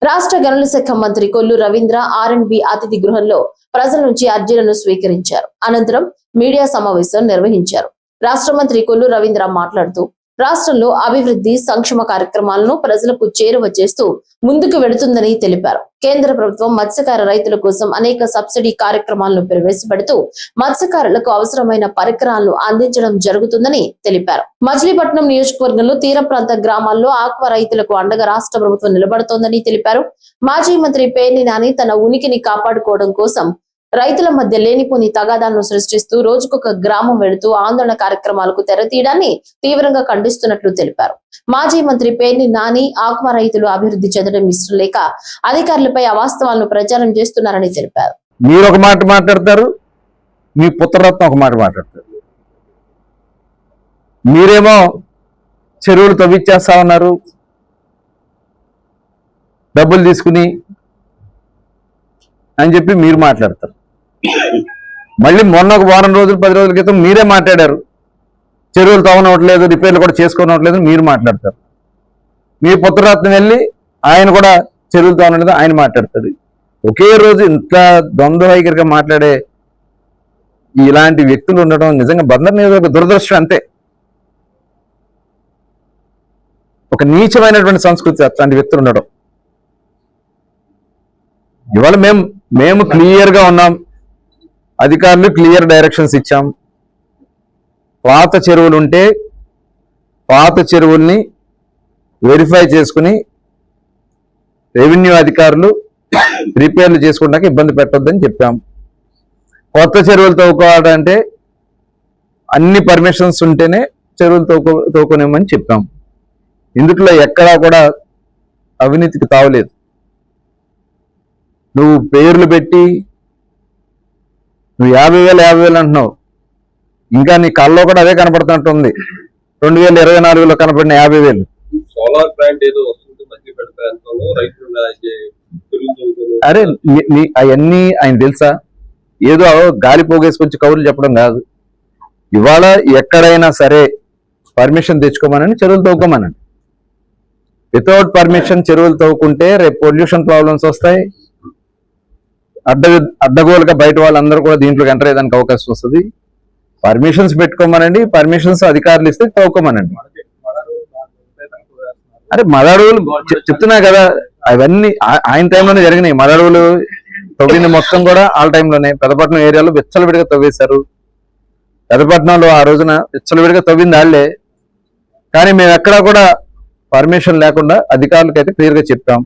రాష్ట్ర గనుల శాఖ మంత్రి కొల్లు రవీంద్ర ఆర్ఎండ్బి అతిథి గృహంలో ప్రజల నుంచి అర్జీలను స్వీకరించారు. అనంతరం మీడియా సమావేశం నిర్వహించారు. రాష్ట్ర మంత్రి కొల్లు రవీంద్ర మాట్లాడుతూ రాష్ట్రంలో అభివృద్ధి సంక్షేమ కార్యక్రమాలను ప్రజలకు చేరువ చేస్తూ ముందుకు వెళుతుందని తెలిపారు. కేంద్ర ప్రభుత్వం మత్స్యకార రైతుల కోసం అనేక సబ్సిడీ కార్యక్రమాలను ప్రవేశపెడుతూ మత్స్యకారులకు అవసరమైన పరికరాలను అందించడం జరుగుతుందని తెలిపారు. మచిలీపట్నం నియోజకవర్గంలో తీర ప్రాంత గ్రామాల్లో ఆక్వా రైతులకు అండగా రాష్ట్ర ప్రభుత్వం నిలబడుతోందని తెలిపారు. మాజీ మంత్రి పేర్ని నాని తన ఉనికిని కాపాడుకోవడం కోసం రైతుల మధ్య లేనిపోని తగాదాలను సృష్టిస్తూ రోజుకొక గ్రామం వెళుతూ ఆందోళన కార్యక్రమాలకు తెరతీయడాన్ని తీవ్రంగా ఖండిస్తున్నట్లు తెలిపారు. మాజీ మంత్రి పేర్ని నాని ఆక్వా రైతులు అభివృద్ధి చెందడం ఇష్టం లేక అధికారులపై అవాస్తవాలను ప్రచారం చేస్తున్నారని తెలిపారు. మీరు ఒక మాట మాట్లాడతారు, మీ పుత్రరత్నం ఒక మాట మాట్లాడతారు. మీరేమో చెరువులు తవ్విచ్చేస్తా ఉన్నారు డబ్బులు తీసుకుని అని చెప్పి మీరు మాట్లాడతారు. మళ్ళీ మొన్న ఒక వారం రోజులు 10 రోజుల క్రితం మీరే మాట్లాడారు చెరువులు తవ్వనవట్లేదు, రిపేర్లు కూడా చేసుకోనవట్లేదు మీరు మాట్లాడతారు. మీ పుత్రరత్నం వెళ్ళి ఆయన కూడా చెరువులు తవ్వనట్లేదు ఆయన మాట్లాడతాడు. ఒకే రోజు ఇంత ద్వంద్వ వైఖరిగా మాట్లాడే ఇలాంటి వ్యక్తులు ఉండడం నిజంగా బందర్ నియోజకవర్గ దురదృష్టం. అంతే, ఒక నీచమైనటువంటి సంస్కృతి అట్లాంటి వ్యక్తులు ఉండడం. ఇవాళ మేము క్లియర్గా ఉన్నాం, అధికారులు క్లియర్ డైరెక్షన్స్ ఇచ్చాం. పాత చెరువులు ఉంటే పాత చెరువుల్ని వెరిఫై చేసుకుని రెవెన్యూ అధికారులు రిపేర్లు చేసుకుంటాక ఇబ్బంది పెట్టొద్దని చెప్పాం. కొత్త చెరువులు తవ్వుకోవాలంటే అన్ని పర్మిషన్స్ ఉంటేనే చెరువులు తవ్వుకునేమని చెప్పాం. ఇందులో ఎక్కడా కూడా అవినీతికి తావలేదు. నువ్వు పేర్లు పెట్టి నువ్వు 50,000 అంటున్నావు, ఇంకా నీ కళ్ళలో కూడా అదే కనపడుతున్నట్టుంది. 2024లో కనపడిన 50,000 సోలార్ ప్లాంట్ ఏదో వస్తుంది అరే అవన్నీ ఆయన తెలుసా? ఏదో గాలి పోగేసుకొచ్చి కౌరులు చెప్పడం కాదు. ఇవాళ ఎక్కడైనా సరే పర్మిషన్ తెచ్చుకోమనండి, చెరువులు తవ్వుకోమనండి. వితౌట్ పర్మిషన్ చెరువులు తవ్వుకుంటే రేపు పొల్యూషన్ ప్రాబ్లమ్స్ వస్తాయి. అడ్డగోలుగా బయట వాళ్ళందరూ కూడా దీంట్లోకి ఎంటర్ అయ్యేదానికి అవకాశం వస్తుంది. పర్మిషన్స్ పెట్టుకోమనండి, పర్మిషన్స్ అధికారులు ఇస్తే తవ్వుకోమనండి. అరే మదడువులు చెప్తున్నా కదా, అవన్నీ ఆయన టైంలోనే జరిగినాయి. మదడువులు తవ్వింది మొత్తం కూడా వాళ్ళ టైంలోనే. పెద్దపట్నం ఏరియాలో విచ్చలవిడిగా తవ్వేశారు. పెద్దపట్నంలో ఆ రోజున విచ్చలవిడిగా తవ్వింది వాళ్ళే. కానీ మేము ఎక్కడా కూడా పర్మిషన్ లేకుండా అధికారులకైతే క్లియర్గా చెప్పాం.